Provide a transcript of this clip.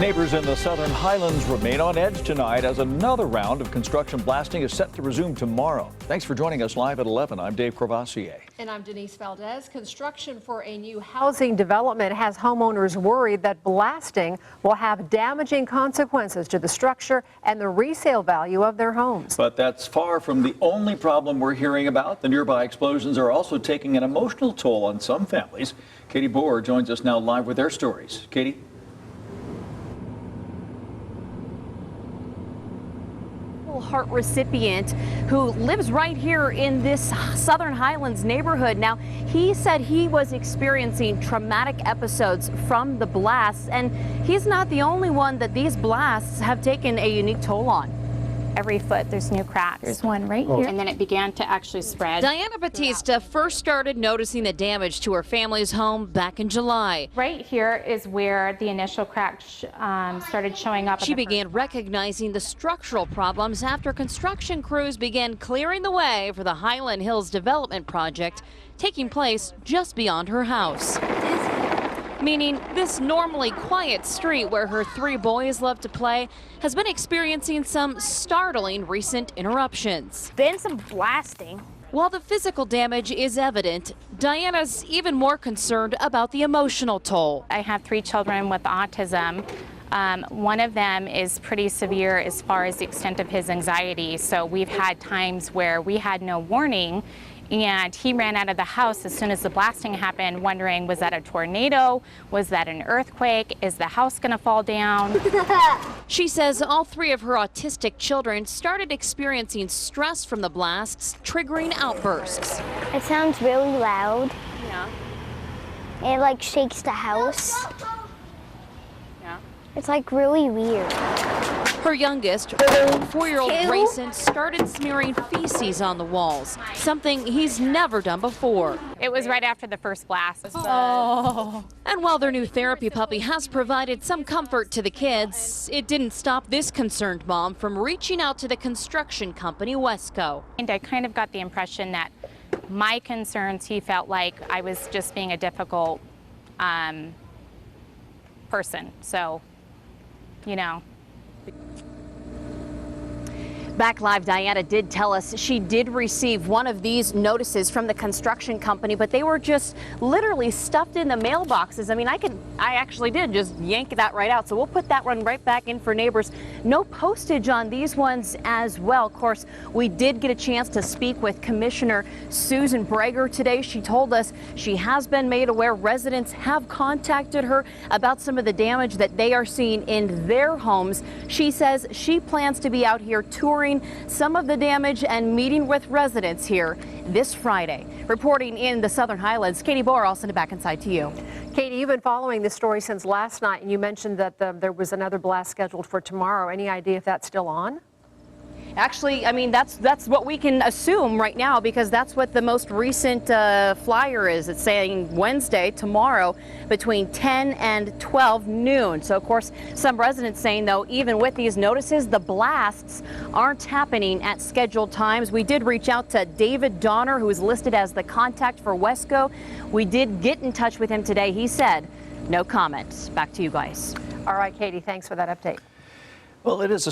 Neighbors in the Southern Highlands remain on edge tonight as another round of construction blasting is set to resume tomorrow. Thanks for joining us live at 11. I'm Dave Crevassier. And I'm Denise Valdez. Construction for a new housing development has homeowners worried that blasting will have damaging consequences to the structure and the resale value of their homes. But that's far from the only problem we're hearing about. The nearby explosions are also taking an emotional toll on some families. Katie Boer joins us now live with their stories. Katie? Heart recipient who lives right here in this Southern Highlands neighborhood. Now, he said he was experiencing traumatic episodes from the blasts, and he's not the only one that these blasts have taken a unique toll on. Every foot there's new cracks. There's one right here. And then it began to actually spread. Diana Batista first started noticing the damage to her family's home back in July. Right here is where the initial cracks started showing up. She began recognizing the structural problems after construction crews began clearing the way for the Highland Hills development project taking place just beyond her house. Meaning this normally quiet street where her 3 boys love to play has been experiencing some startling recent interruptions. Been some blasting. While the physical damage is evident, Diana's even more concerned about the emotional toll. I have 3 children with autism. One of them is pretty severe as far as the extent of his anxiety. So we've had times where we had no warning and he ran out of the house as soon as the blasting happened, wondering, was that a tornado? Was that an earthquake? Is the house going to fall down? She says all 3 of her autistic children started experiencing stress from the blasts, triggering outbursts. It sounds really loud. Yeah. It like shakes the house. Yeah. It's like really weird. Her youngest, 4-year-old Grayson, started smearing feces on the walls, something he's never done before. It was right after the first blast. Oh. And while their new therapy puppy has provided some comfort to the kids, it didn't stop this concerned mom from reaching out to the construction company Wesco. And I kind of got the impression that my concerns, he felt like I was just being a difficult person. So, you know. Back live, Diana did tell us she did receive one of these notices from the construction company, but they were just literally stuffed in the mailboxes. I mean, I actually did just yank that right out. So we'll put that one right back in for neighbors. No postage on these ones as well. Of course, we did get a chance to speak with Commissioner Susan Brager today. She told us she has been made aware residents have contacted her about some of the damage that they are seeing in their homes. She says she plans to be out here touring some of the damage and meeting with residents here this Friday. Reporting in the Southern Highlands, Katie Boer, I'll send it back inside to you. Katie, you've been following this story since last night, and you mentioned that there was another blast scheduled for tomorrow. Any idea if that's still on? Actually, I mean, that's what we can assume right now, because that's what the most recent flyer is. It's saying Wednesday, tomorrow, between 10 and 12 noon. So, of course, some residents saying, though, even with these notices, the blasts aren't happening at scheduled times. We did reach out to David Donner, who is listed as the contact for Wesco. We did get in touch with him today. He said, no comments. Back to you guys. All right, Katie, thanks for that update. Well, it is a